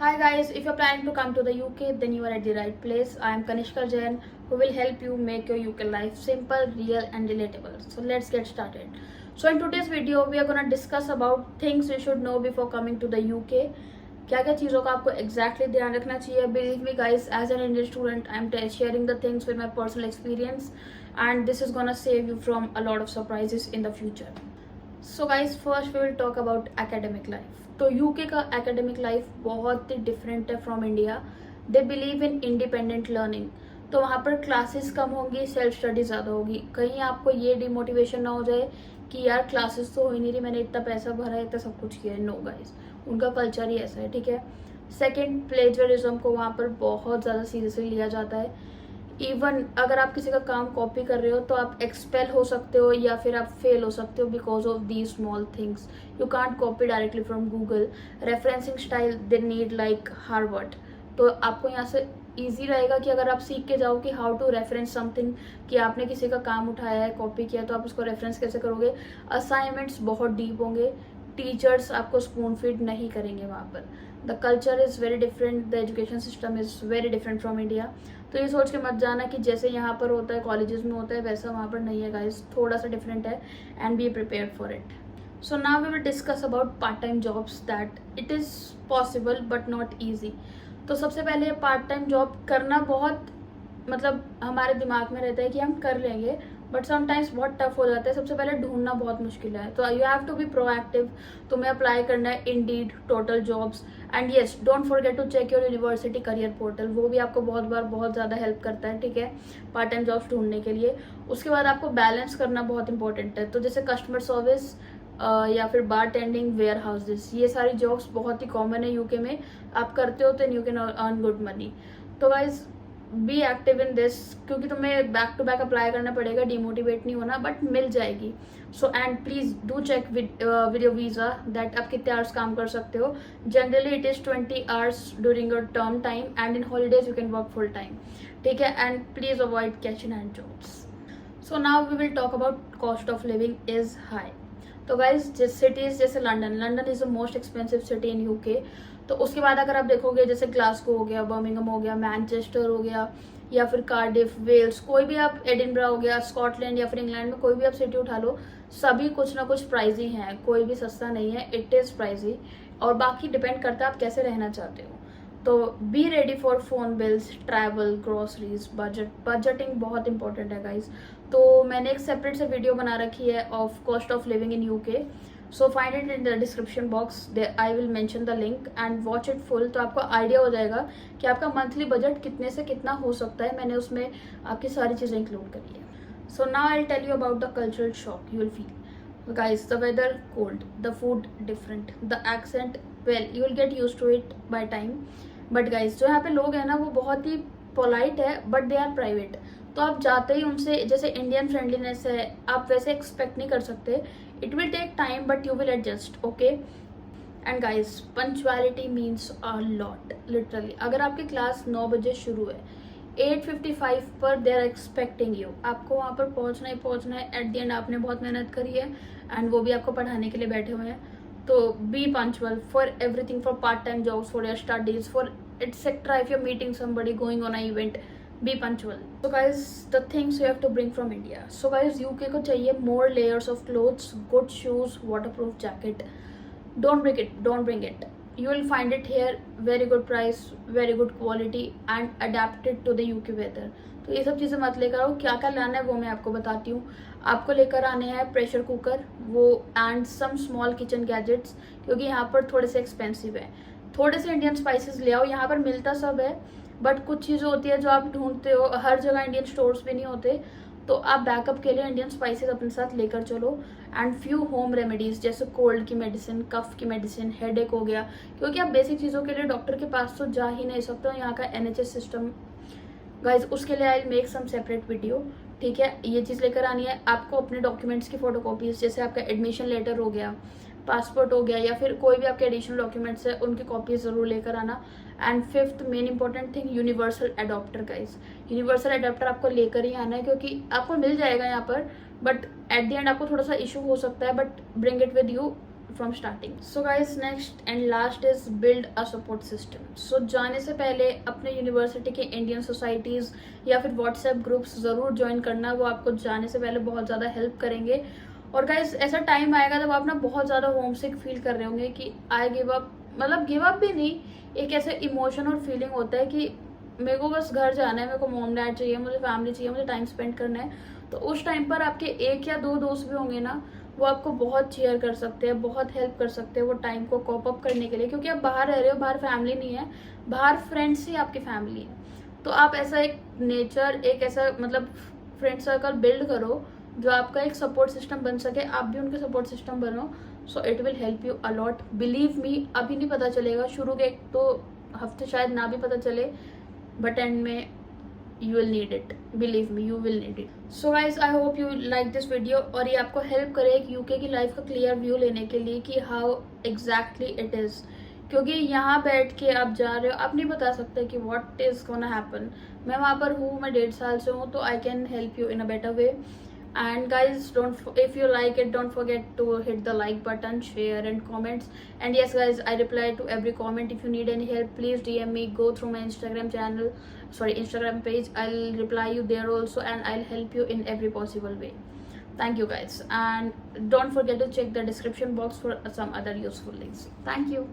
Hi guys, if you're planning to come to the UK, then you are at the right place. I am Kanishka Jain, who will help you make your UK life simple, real and relatable. So let's get started. So in today's video, we are gonna discuss about things you should know before coming to the UK. क्या क्या चीज़ों का आपको exactly ध्यान रखना चाहिए. Believe me guys, as an Indian student, I am sharing the things with my personal experience, and this is gonna save you from a lot of surprises in the future. So guys first we will talk about academic life. तो UK का academic life बहुत ही different है from India. They believe in independent learning. तो वहाँ पर classes कम होंगी, self study ज़्यादा होगी. कहीं आपको ये डिमोटिवेशन ना हो जाए कि यार क्लासेस तो हो ही नहीं रही, मैंने इतना पैसा भरा है, इतना सब कुछ किया है. नो गाइज, उनका कल्चर ही ऐसा है. ठीक है. सेकेंड, प्लेजरिज्म को वहाँ पर बहुत ज़्यादा सीरियसली लिया जाता है. इवन अगर आप किसी का काम कॉपी कर रहे हो तो आप एक्सपेल हो सकते हो या फिर आप फेल हो सकते हो because of the small things. You can't copy directly from Google. Referencing style they need like Harvard. तो आपको यहाँ से ईजी रहेगा कि अगर आप सीख के जाओ कि हाउ टू रेफरेंस समथिंग, कि आपने किसी का काम उठाया है, कॉपी किया, तो आप उसको रेफरेंस कैसे करोगे. असाइनमेंट्स बहुत डीप होंगे. टीचर्स आपको स्पून फीड नहीं करेंगे वहाँ पर. The culture is very different. The education system is very different from India. तो ये सोच के मत जाना कि जैसे यहाँ पर होता है कॉलेजेस में होता है वैसा वहाँ पर नहीं है गाइस. थोड़ा सा डिफरेंट है and be prepared for it. So now we will discuss about part time jobs that it is possible but not easy. तो सबसे पहले पार्ट टाइम जॉब करना बहुत मतलब हमारे दिमाग में रहता है कि हम कर लेंगे, बट समटाइम्स बहुत टफ हो जाता है. सबसे पहले ढूंढना बहुत मुश्किल है. तो you have to be proactive. तुम्हें अप्लाई करना है Indeed, total jobs, and yes don't forget to check your university career portal. वो भी आपको बहुत ज़्यादा हेल्प करता है. ठीक है, पार्ट टाइम जॉब्स ढूंढने के लिए. उसके बाद आपको बैलेंस करना बहुत इंपॉर्टेंट है. तो जैसे कस्टमर सर्विस या फिर बार टेंडिंग, वेयर हाउसेस, ये सारी जॉब्स बहुत ही कॉमन है यूके में. आप करते हो तो you can earn good money. तो guys be active in this, क्योंकि तुम्हें बैक टू बैक अप्लाई करना पड़ेगा. डिमोटिवेट नहीं होना, बट मिल जाएगी. So and please do check with your visa दैट आप कितने आवर्स काम कर सकते हो. Generally it is 20 hours during your term time and in holidays you can work full time. ठीक है. And please avoid cash in hand jobs. So now we will talk about cost of living is high. तो guys जिस cities जैसे London is the most expensive city in UK. तो उसके बाद अगर आप देखोगे जैसे ग्लासगो हो गया, बर्मिंघम हो गया, मैनचेस्टर हो गया, या फिर कार्डिफ, वेल्स, कोई भी आप, एडिनबरा हो गया, स्कॉटलैंड या फिर इंग्लैंड में कोई भी आप सिटी उठा लो, सभी कुछ ना कुछ प्राइजी हैं. कोई भी सस्ता नहीं है. It is pricey. और बाकी डिपेंड करता है आप कैसे रहना चाहते हो. तो be ready for phone bills, travel, groceries, budgeting बहुत इंपॉर्टेंट है गाइज. तो मैंने एक सेपरेट से वीडियो बना रखी है of cost of living in UK. So find it in the description box. I will mention the link and watch it full. तो आपको आइडिया हो जाएगा कि आपका मंथली बजट कितने से कितना हो सकता है. मैंने उसमें आपकी सारी चीज़ें इंक्लूड करी है. So now I tell you about the cultural shock you will feel. Guys, the weather cold, the food different, the accent, well, you will get used to it by time. But guys, जो यहाँ पे लोग हैं ना वो बहुत ही polite है, but they are private. तो आप जाते ही उनसे जैसे इंडियन फ्रेंडलीनेस है आप वैसे एक्सपेक्ट नहीं कर सकते. It will take time but you will adjust. Okay. And guys punctuality means a lot. Literally अगर आपकी क्लास 9 बजे शुरू है, 8:55 पर दे आर एक्सपेक्टिंग यू. आपको वहाँ पर पहुँचना ही पहुँचना है. एट द एंड आपने बहुत मेहनत करी है एंड वो भी आपको पढ़ाने के लिए बैठे हुए हैं. तो be punctual for everything, for part time jobs, for your studies, for etcetera. If you meeting somebody, going on a event, be punctual. So guys the things you have to bring from India. So guys UK को चाहिए more layers of clothes, good shoes, waterproof jacket. Don't bring it. You will find it here. Very good price, very good quality and adapted to the UK weather. तो ये सब चीज़ें मत लेकर आओ. क्या क्या लाना है वो मैं आपको बताती हूँ. आपको लेकर आने हैं प्रेशर कुकर, वो and some small kitchen gadgets, क्योंकि यहाँ पर थोड़े से एक्सपेंसिव है. थोड़े से इंडियन स्पाइसेस ले आओ. यहाँ पर मिलता सब है बट कुछ चीज़ें होती है जो आप ढूंढते हो. हर जगह इंडियन स्टोर्स भी नहीं होते. तो आप बैकअप के लिए इंडियन स्पाइसेस अपने साथ लेकर चलो. एंड फ्यू होम रेमेडीज़ जैसे कोल्ड की मेडिसिन, कफ की मेडिसिन, हेडेक हो गया, क्योंकि आप बेसिक चीज़ों के लिए डॉक्टर के पास तो जा ही नहीं सकते हो. यहाँ का NHS सिस्टम गाइज, उसके लिए I make some separate video. ठीक है. ये चीज़ लेकर आनी है आपको. अपने डॉक्यूमेंट्स की फोटोकॉपीज़, जैसे आपका एडमिशन लेटर हो गया, पासपोर्ट हो गया, या फिर कोई भी आपके एडिशनल डॉक्यूमेंट्स है उनकी कॉपीज ज़रूर लेकर आना. And fifth main important thing, universal adopter guys. Universal adopter आपको लेकर ही आना है, क्योंकि आपको मिल जाएगा यहाँ पर, बट एट द एंड आपको थोड़ा सा इशू हो सकता है. But bring it with you. from starting. So guys, next and last is build a support system. So जाने से पहले अपने यूनिवर्सिटी के इंडियन सोसाइटीज़ या फिर व्हाट्सएप ग्रुप्स ज़रूर ज्वाइन करना, वो आपको जाने से पहले बहुत ज़्यादा हेल्प करेंगे. और गाइज ऐसा टाइम आएगा जब आप ना बहुत ज़्यादा होम सिक फील कर रहे होंगे कि आई गिव अप, मतलब गिव अप भी नहीं, एक ऐसे इमोशन और फीलिंग होता है कि मेरे को बस घर जाना है, मेरे को मॉम डैड चाहिए, मुझे फैमिली चाहिए, मुझे टाइम स्पेंड करना है. तो उस टाइम पर आपके एक या दो दोस्त भी होंगे ना, वो आपको बहुत चीयर कर सकते हैं, बहुत हेल्प कर सकते हैं वो टाइम को कॉप अप करने के लिए. क्योंकि आप बाहर रह रहे हो, बाहर फैमिली नहीं है, बाहर फ्रेंड्स ही आपकी फैमिली है. तो आप ऐसा एक नेचर, एक ऐसा मतलब फ्रेंड सर्कल बिल्ड करो जो आपका एक सपोर्ट सिस्टम बन सके, आप भी उनके सपोर्ट सिस्टम बनो. So it will help you a lot. Believe me, अभी नहीं पता चलेगा, शुरू के एक तो हफ्ते शायद ना भी पता चले, बट एंड में you will need it. Believe me, you will need it. So guys, I hope you like this video और ये आपको हेल्प करे एक यूके की लाइफ का क्लियर व्यू लेने के लिए कि हाउ एग्जैक्टली इट इज़. क्योंकि यहाँ बैठ के आप जा रहे हो, आप नहीं बता सकते कि व्हाट इज़ गोना हैपन. मैं वहाँ पर हूँ, मैं 1.5 साल से हूँ, तो I can help you in a better way. And guys, if you like it, don't forget to hit the like button, share and comments. And yes guys, I reply to every comment. If you need any help, please DM me, go through my Instagram page. I'll reply you there also, and I'll help you in every possible way. Thank you guys, and don't forget to check the description box for some other useful links. Thank you.